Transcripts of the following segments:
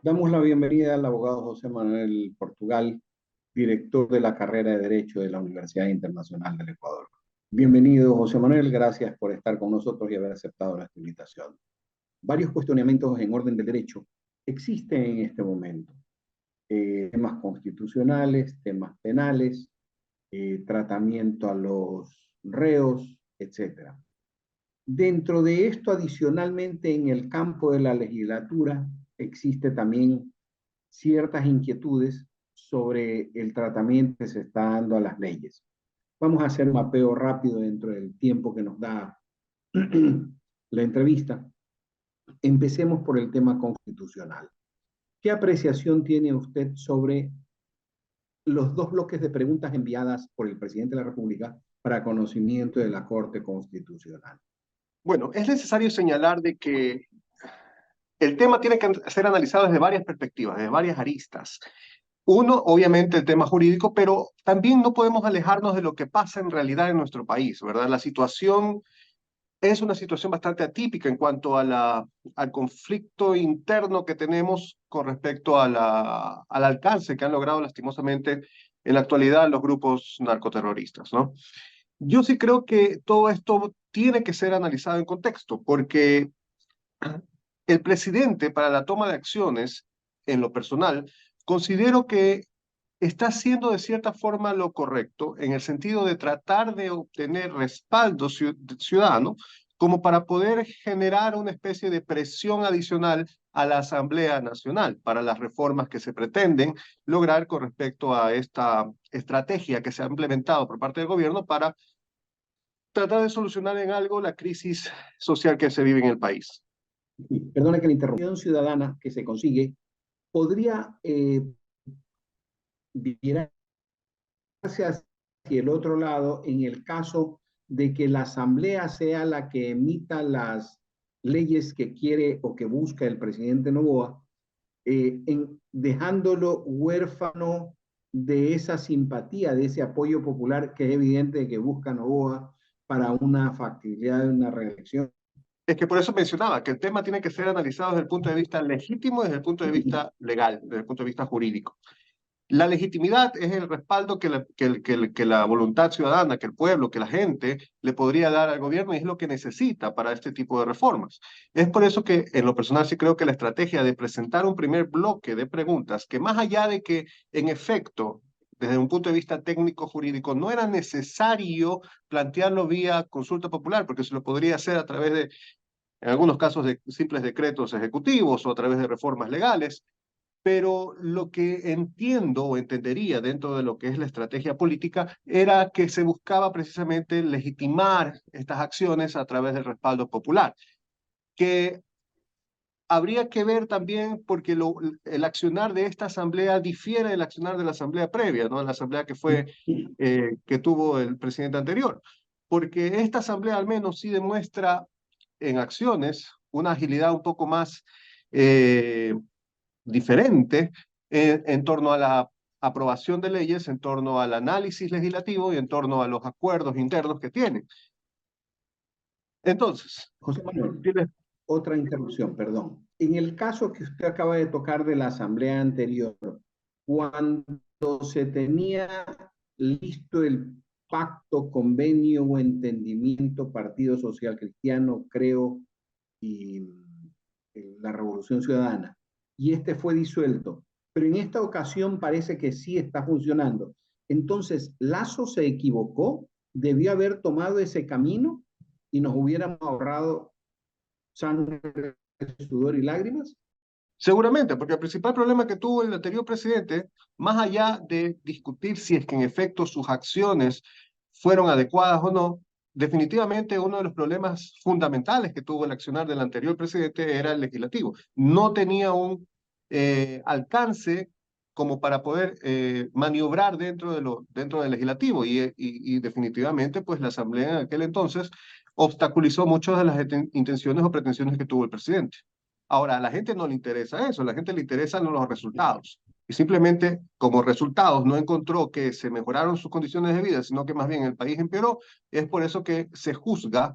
Damos la bienvenida al abogado José Manuel Portugal, director de la carrera de Derecho de la Universidad Internacional del Ecuador. Bienvenido, José Manuel, gracias por estar con nosotros y haber aceptado nuestra invitación. Varios cuestionamientos en orden del derecho existen en este momento. Temas constitucionales, temas penales, tratamiento a los reos, etc. Dentro de esto, adicionalmente, en el campo de la legislatura, existe también ciertas inquietudes sobre el tratamiento que se está dando a las leyes. Vamos a hacer un mapeo rápido dentro del tiempo que nos da la entrevista. Empecemos por el tema constitucional. ¿Qué apreciación tiene usted sobre los dos bloques de preguntas enviadas por el presidente de la República para conocimiento de la Corte Constitucional? Bueno, es necesario señalar de que el tema tiene que ser analizado desde varias perspectivas, desde varias aristas. Uno, obviamente, el tema jurídico, pero también no podemos alejarnos de lo que pasa en realidad en nuestro país, ¿verdad? La situación es una situación bastante atípica en cuanto a al conflicto interno que tenemos con respecto a al alcance que han logrado lastimosamente en la actualidad los grupos narcoterroristas, ¿no? Yo sí creo que todo esto tiene que ser analizado en contexto, porque el presidente para la toma de acciones, en lo personal, considero que está haciendo de cierta forma lo correcto en el sentido de tratar de obtener respaldo ciudadano como para poder generar una especie de presión adicional a la Asamblea Nacional para las reformas que se pretenden lograr con respecto a esta estrategia que se ha implementado por parte del gobierno para tratar de solucionar en algo la crisis social que se vive en el país. Perdone que la interrupción ciudadana que se consigue podría virarse hacia el otro lado en el caso de que la Asamblea sea la que emita las leyes que quiere o que busca el presidente Noboa, dejándolo huérfano de esa simpatía, de ese apoyo popular que es evidente que busca Noboa para una factibilidad de una reelección. Es que por eso mencionaba que el tema tiene que ser analizado desde el punto de vista legítimo y desde el punto de vista legal, desde el punto de vista jurídico. La legitimidad es el respaldo que la voluntad ciudadana, que el pueblo, que la gente le podría dar al gobierno y es lo que necesita para este tipo de reformas. Es por eso que en lo personal sí creo que la estrategia de presentar un primer bloque de preguntas, que más allá de que en efecto, desde un punto de vista técnico jurídico, no era necesario plantearlo vía consulta popular, porque se lo podría hacer a través de, en algunos casos, de simples decretos ejecutivos o a través de reformas legales, pero lo que entiendo o entendería dentro de lo que es la estrategia política era que se buscaba precisamente legitimar estas acciones a través del respaldo popular, que habría que ver también porque el accionar de esta asamblea difiere del accionar de la asamblea previa, ¿no? La asamblea que tuvo el presidente anterior, porque esta asamblea al menos sí demuestra en acciones una agilidad un poco más eh, diferente en torno a la aprobación de leyes, en torno al análisis legislativo y en torno a los acuerdos internos que tienen. Entonces, José Manuel, tienes. otra interrupción, perdón. En el caso que usted acaba de tocar de la asamblea anterior, cuando se tenía listo el pacto, convenio o entendimiento Partido Social Cristiano, creo, y la Revolución Ciudadana, y este fue disuelto, pero en esta ocasión parece que sí está funcionando. Entonces, Lazo se equivocó, debió haber tomado ese camino y nos hubiéramos ahorrado sangre, sudor y lágrimas. Seguramente, porque el principal problema que tuvo el anterior presidente, más allá de discutir si es que en efecto sus acciones fueron adecuadas o no, definitivamente uno de los problemas fundamentales que tuvo el accionar del anterior presidente era el legislativo. No tenía un alcance como para poder maniobrar dentro del legislativo y definitivamente pues la asamblea en aquel entonces obstaculizó muchas de las intenciones o pretensiones que tuvo el presidente. Ahora, a la gente no le interesa eso, a la gente le interesan los resultados. Y simplemente, como resultados, no encontró que se mejoraron sus condiciones de vida, sino que más bien el país empeoró. Es por eso que se juzga,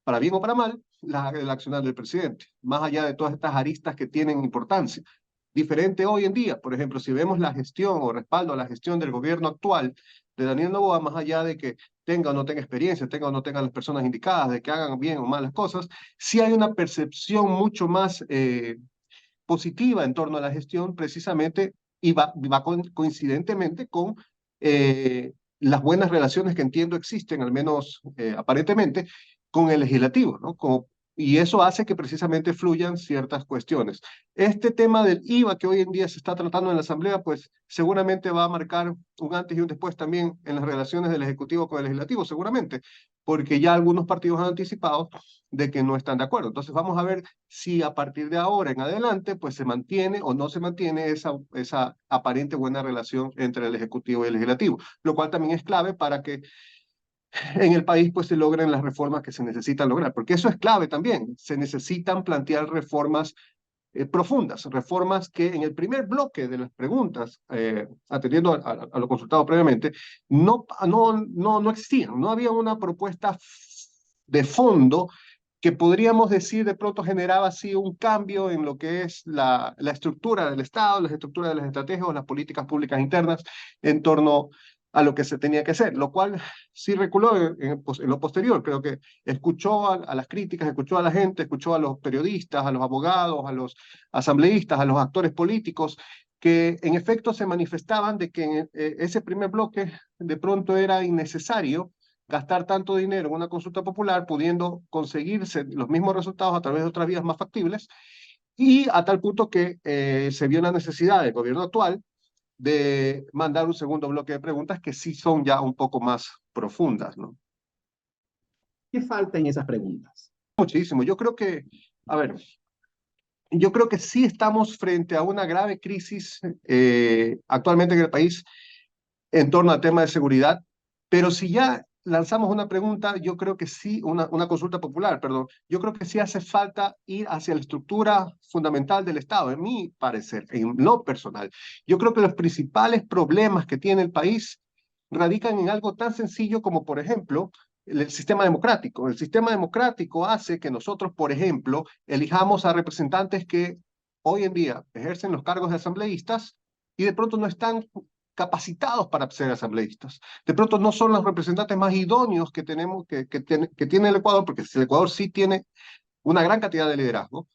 para bien o para mal, el accionar del presidente, más allá de todas estas aristas que tienen importancia. diferente hoy en día. Por ejemplo, si vemos la gestión o respaldo a la gestión del gobierno actual de Daniel Noboa, más allá de que tenga o no tenga experiencia, tenga o no tenga las personas indicadas, de que hagan bien o mal las cosas, sí hay una percepción mucho más positiva en torno a la gestión, precisamente, y va coincidentemente con las buenas relaciones que entiendo existen, al menos aparentemente, con el legislativo, ¿no? Y eso hace que precisamente fluyan ciertas cuestiones. Este tema del IVA que hoy en día se está tratando en la Asamblea, pues seguramente va a marcar un antes y un después también en las relaciones del Ejecutivo con el Legislativo, seguramente, porque ya algunos partidos han anticipado de que no están de acuerdo. Entonces vamos a ver si a partir de ahora en adelante, pues se mantiene o no se mantiene esa aparente buena relación entre el Ejecutivo y el Legislativo, lo cual también es clave para que en el país pues se logren las reformas que se necesitan lograr, porque eso es clave también. Se necesitan plantear reformas profundas, reformas que en el primer bloque de las preguntas, atendiendo a lo consultado previamente, no existían, no había una propuesta de fondo que podríamos decir de pronto generaba así un cambio en lo que es la estructura del Estado, la estructura de las estrategias o las políticas públicas internas en torno a lo que se tenía que hacer, lo cual sí reculó en lo posterior. Creo que escuchó a las críticas, escuchó a la gente, escuchó a los periodistas, a los abogados, a los asambleístas, a los actores políticos, que en efecto se manifestaban de que en ese primer bloque de pronto era innecesario gastar tanto dinero en una consulta popular, pudiendo conseguirse los mismos resultados a través de otras vías más factibles, y a tal punto que se vio la necesidad del gobierno actual de mandar un segundo bloque de preguntas que sí son ya un poco más profundas, ¿no? ¿Qué falta en esas preguntas? Muchísimo. Yo creo que, a ver, yo creo que sí estamos frente a una grave crisis actualmente en el país en torno al tema de seguridad, pero si ya lanzamos una pregunta, yo creo que sí, una consulta popular, perdón, yo creo que sí hace falta ir hacia la estructura fundamental del Estado, en mi parecer, en lo personal. Yo creo que los principales problemas que tiene el país radican en algo tan sencillo como, por ejemplo, el sistema democrático. El sistema democrático hace que nosotros, por ejemplo, elijamos a representantes que hoy en día ejercen los cargos de asambleístas y de pronto no están capacitados para ser asambleístas. De pronto no son los representantes más idóneos que tenemos, que tiene el Ecuador, porque el Ecuador sí tiene una gran cantidad de liderazgo,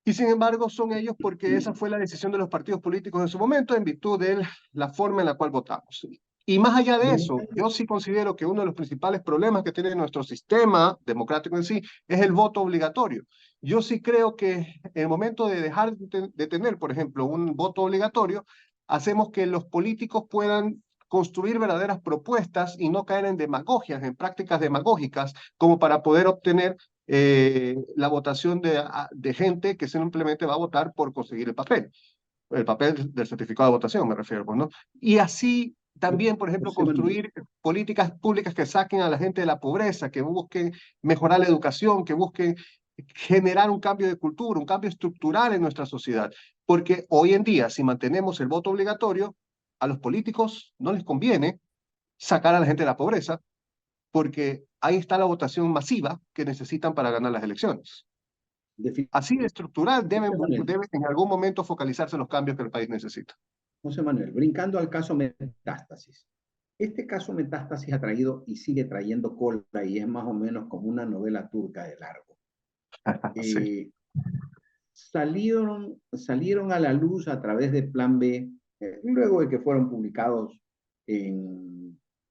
y sin embargo son ellos porque esa fue la decisión de los partidos políticos en su momento en virtud de la forma en la cual votamos. Y más allá de eso, yo sí considero que uno de los principales problemas que tiene nuestro sistema democrático en sí es el voto obligatorio. Yo sí creo que en el momento de dejar de tener, por ejemplo, un voto obligatorio, hacemos que los políticos puedan construir verdaderas propuestas y no caer en demagogias, en prácticas demagógicas, como para poder obtener la votación de gente que simplemente va a votar por conseguir el papel del certificado de votación, me refiero, pues, ¿no? Y así también, por ejemplo, José Manuel, construir políticas públicas que saquen a la gente de la pobreza, que busquen mejorar la educación, que busquen generar un cambio de cultura, un cambio estructural en nuestra sociedad. Porque hoy en día, si mantenemos el voto obligatorio, a los políticos no les conviene sacar a la gente de la pobreza, porque ahí está la votación masiva que necesitan para ganar las elecciones. Así de estructural José Manuel, deben en algún momento focalizarse los cambios que el país necesita. José Manuel, brincando al caso Metástasis. Este caso Metástasis ha traído y sigue trayendo cola y es más o menos como una novela turca de largo. Sí. Eh, salieron a la luz a través de Plan B, luego de que fueron publicados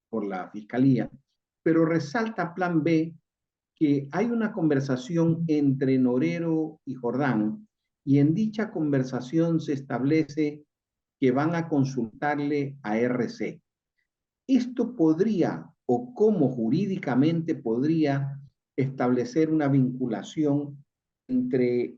por la Fiscalía, pero resalta Plan B que hay una conversación entre Norero y Jordán, y en dicha conversación se establece que van a consultarle a RC. ¿Esto podría o cómo jurídicamente podría establecer una vinculación entre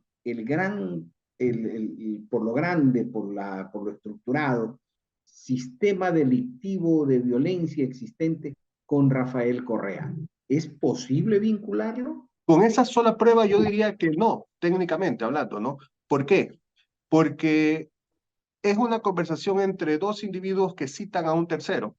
por lo grande, por lo estructurado, sistema delictivo de violencia existente con Rafael Correa? ¿Es posible vincularlo? Con esa sola prueba yo diría que no, técnicamente hablando, ¿no? ¿Por qué? Porque es una conversación entre dos individuos que citan a un tercero.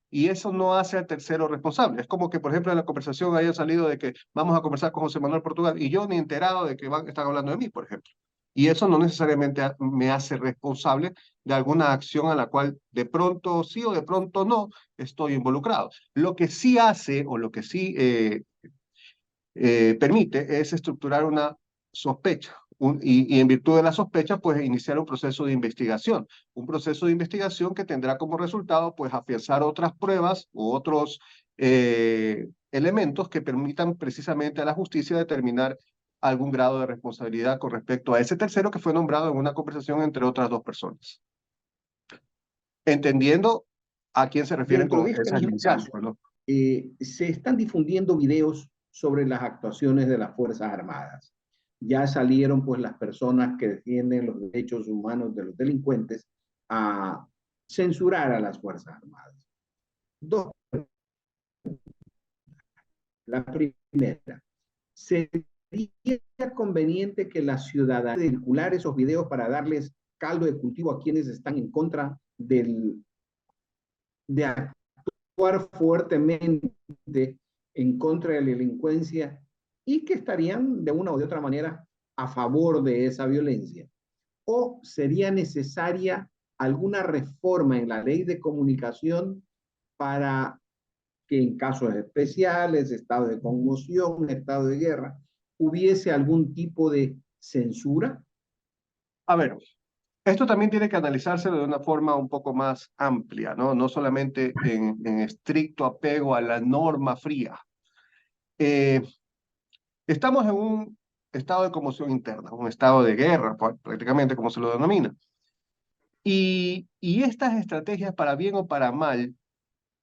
Y eso no hace al tercero responsable. Es como que, por ejemplo, en la conversación haya salido de que vamos a conversar con José Manuel Portugal y yo ni enterado de que están hablando de mí, por ejemplo. Y eso no necesariamente me hace responsable de alguna acción a la cual de pronto sí o de pronto no estoy involucrado. Lo que sí hace o lo que sí permite es estructurar una sospecha y en virtud de la sospecha, pues iniciar un proceso de investigación. Un proceso de investigación que tendrá como resultado, pues afianzar otras pruebas u otros elementos que permitan precisamente a la justicia determinar algún grado de responsabilidad con respecto a ese tercero que fue nombrado en una conversación entre otras dos personas. Entendiendo a quién se refieren Dentro con de esta esa investigación, iniciativa, ¿no? se están difundiendo videos sobre las actuaciones de las Fuerzas Armadas. Ya salieron pues las personas que defienden los derechos humanos de los delincuentes a censurar a las Fuerzas Armadas. Dos, la primera, ¿sería conveniente que la ciudadanía circular esos videos para darles caldo de cultivo a quienes están en contra de actuar fuertemente en contra de la delincuencia y que estarían de una u de otra manera a favor de esa violencia? ¿O sería necesaria alguna reforma en la ley de comunicación para que en casos especiales, estado de conmoción, estado de guerra, hubiese algún tipo de censura? A ver, esto también tiene que analizarse de una forma un poco más amplia, ¿no? No solamente en estricto apego a la norma fría. Eh, Estamos en un estado de conmoción interna, un estado de guerra, prácticamente como se lo denomina. Y estas estrategias, para bien o para mal,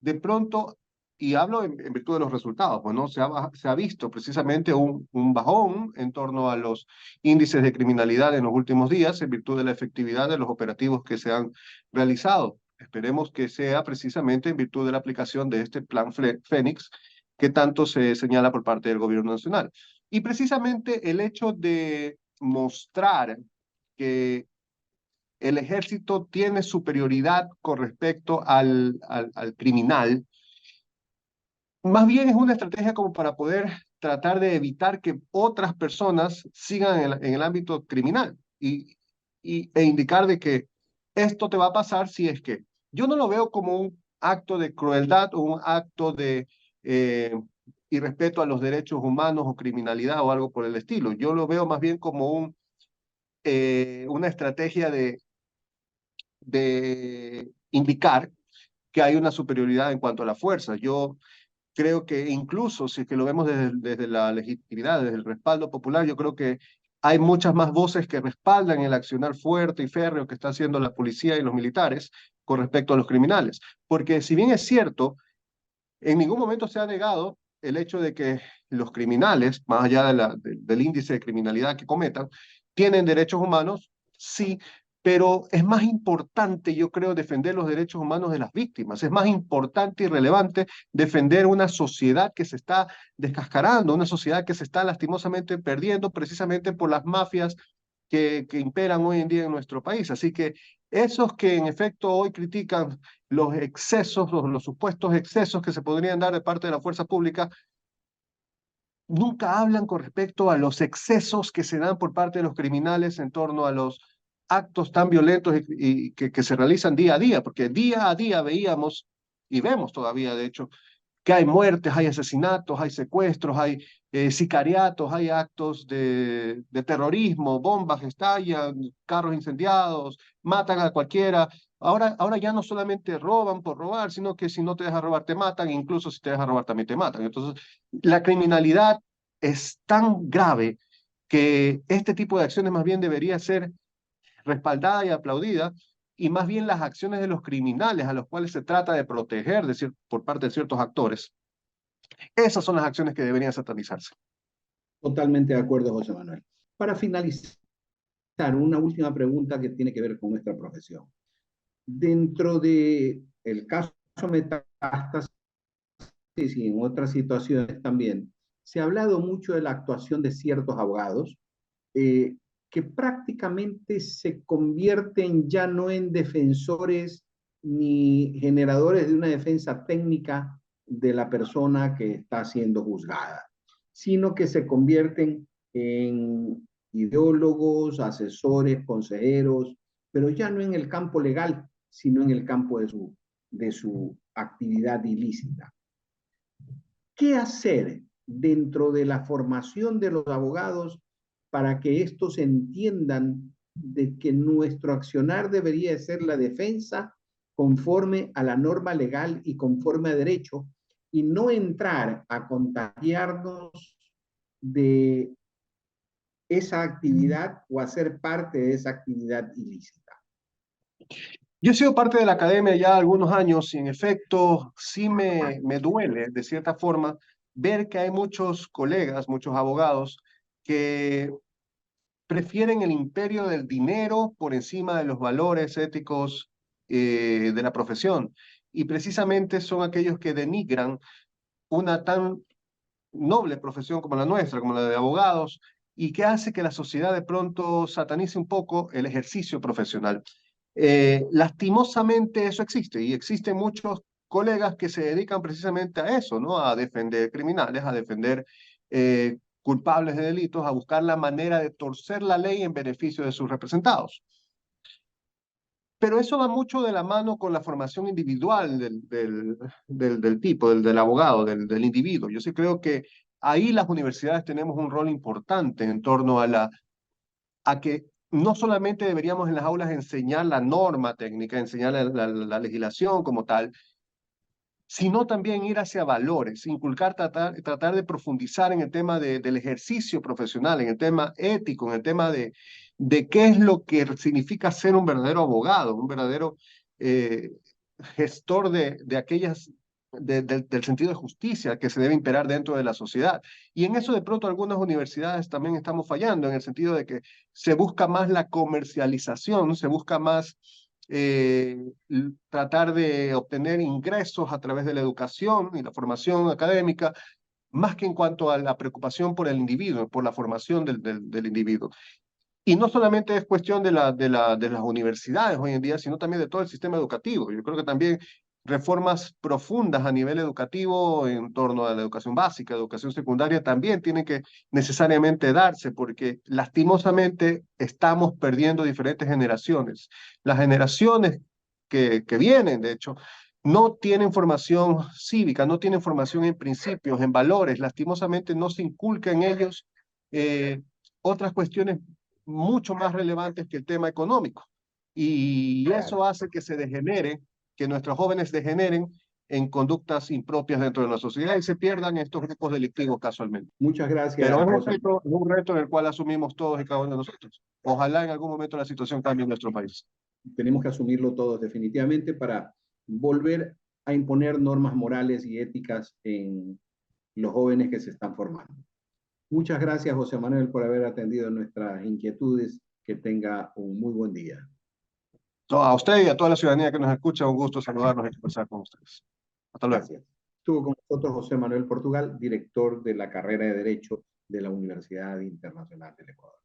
de pronto, y hablo en virtud de los resultados, pues, ¿no? Se ha visto precisamente un bajón en torno a los índices de criminalidad en los últimos días en virtud de la efectividad de los operativos que se han realizado. Esperemos que sea precisamente en virtud de la aplicación de este plan Fénix que tanto se señala por parte del gobierno nacional. Y precisamente el hecho de mostrar que el ejército tiene superioridad con respecto al criminal, más bien es una estrategia como para poder tratar de evitar que otras personas sigan en el ámbito criminal e indicar de que esto te va a pasar si es que yo no lo veo como un acto de crueldad o un acto de irrespeto a los derechos humanos o criminalidad o algo por el estilo. Yo lo veo más bien como una estrategia de indicar que hay una superioridad en cuanto a la fuerza. Yo creo que incluso si es que lo vemos desde la legitimidad, desde el respaldo popular, yo creo que hay muchas más voces que respaldan el accionar fuerte y férreo que está haciendo la policía y los militares con respecto a los criminales. Porque si bien es cierto, en ningún momento se ha negado el hecho de que los criminales, más allá del índice de criminalidad que cometan, tienen derechos humanos, sí, pero es más importante, yo creo, defender los derechos humanos de las víctimas. Es más importante y relevante defender una sociedad que se está descascarando, una sociedad que se está lastimosamente perdiendo precisamente por las mafias que imperan hoy en día en nuestro país. Así que esos que en efecto hoy critican los excesos, los supuestos excesos que se podrían dar de parte de la fuerza pública, nunca hablan con respecto a los excesos que se dan por parte de los criminales en torno a los actos tan violentos y que se realizan día a día, porque día a día veíamos y vemos todavía, de hecho, que hay muertes, hay asesinatos, hay secuestros, hay sicariatos, hay actos de terrorismo, bombas que estallan, carros incendiados, matan a cualquiera. Ahora ya no solamente roban por robar, sino que si no te dejas robar te matan, incluso si te dejas robar también te matan. Entonces, la criminalidad es tan grave que este tipo de acciones más bien debería ser respaldada y aplaudida, y más bien las acciones de los criminales a los cuales se trata de proteger por parte de ciertos actores, esas son las acciones que deberían satanizarse. Totalmente de acuerdo, José Manuel. Para finalizar, una última pregunta que tiene que ver con nuestra profesión. Dentro de el caso Metástasis y en otras situaciones también, se ha hablado mucho de la actuación de ciertos abogados que prácticamente se convierten ya no en defensores ni generadores de una defensa técnica de la persona que está siendo juzgada, sino que se convierten en ideólogos, asesores, consejeros, pero ya no en el campo legal, sino en el campo de su actividad ilícita. ¿Qué hacer dentro de la formación de los abogados para que estos entiendan de que nuestro accionar debería ser la defensa conforme a la norma legal y conforme a derecho, y no entrar a contagiarnos de esa actividad o a ser parte de esa actividad ilícita? Yo he sido parte de la academia ya algunos años y en efecto sí me duele de cierta forma ver que hay muchos colegas, muchos abogados que prefieren el imperio del dinero por encima de los valores éticos de la profesión. Y precisamente son aquellos que denigran una tan noble profesión como la nuestra, como la de abogados, y que hace que la sociedad de pronto satanice un poco el ejercicio profesional. Lastimosamente eso existe y existen muchos colegas que se dedican precisamente a eso, ¿no? A defender criminales, a defender culpables de delitos, a buscar la manera de torcer la ley en beneficio de sus representados. Pero eso va mucho de la mano con la formación individual del tipo, del abogado, del individuo. Yo sí creo que ahí las universidades tenemos un rol importante en torno a que no solamente deberíamos en las aulas enseñar la norma técnica, enseñar la legislación como tal, sino también ir hacia valores, inculcar, tratar de profundizar en el tema del ejercicio profesional, en el tema ético, en el tema de qué es lo que significa ser un verdadero abogado, un verdadero eh, gestor de aquellas, del sentido de justicia que se debe imperar dentro de la sociedad. Y en eso de pronto algunas universidades también estamos fallando, en el sentido de que se busca más la comercialización, se busca más tratar de obtener ingresos a través de la educación y la formación académica, más que en cuanto a la preocupación por el individuo, por la formación del individuo. Y no solamente es cuestión de las universidades hoy en día, sino también de todo el sistema educativo. Yo creo que también reformas profundas a nivel educativo en torno a la educación básica, educación secundaria, también tienen que necesariamente darse, porque lastimosamente estamos perdiendo diferentes generaciones. Las generaciones que vienen, de hecho, no tienen formación cívica, no tienen formación en principios, en valores. Lastimosamente no se inculca en ellos otras cuestiones mucho más relevantes que el tema económico. Y eso hace que se degenere, que nuestros jóvenes degeneren en conductas impropias dentro de la sociedad y se pierdan estos grupos delictivos casualmente. Muchas gracias, Pero José. es un reto en el cual asumimos todos y cada uno de nosotros. Ojalá en algún momento la situación cambie en nuestro país. Tenemos que asumirlo todos definitivamente para volver a imponer normas morales y éticas en los jóvenes que se están formando. Muchas gracias, José Manuel, por haber atendido nuestras inquietudes. Que tenga un muy buen día. A usted y a toda la ciudadanía que nos escucha, un gusto saludarnos y conversar con ustedes. Hasta luego. Gracias. Estuvo con nosotros José Manuel Portugal, director de la carrera de Derecho de la Universidad Internacional del Ecuador.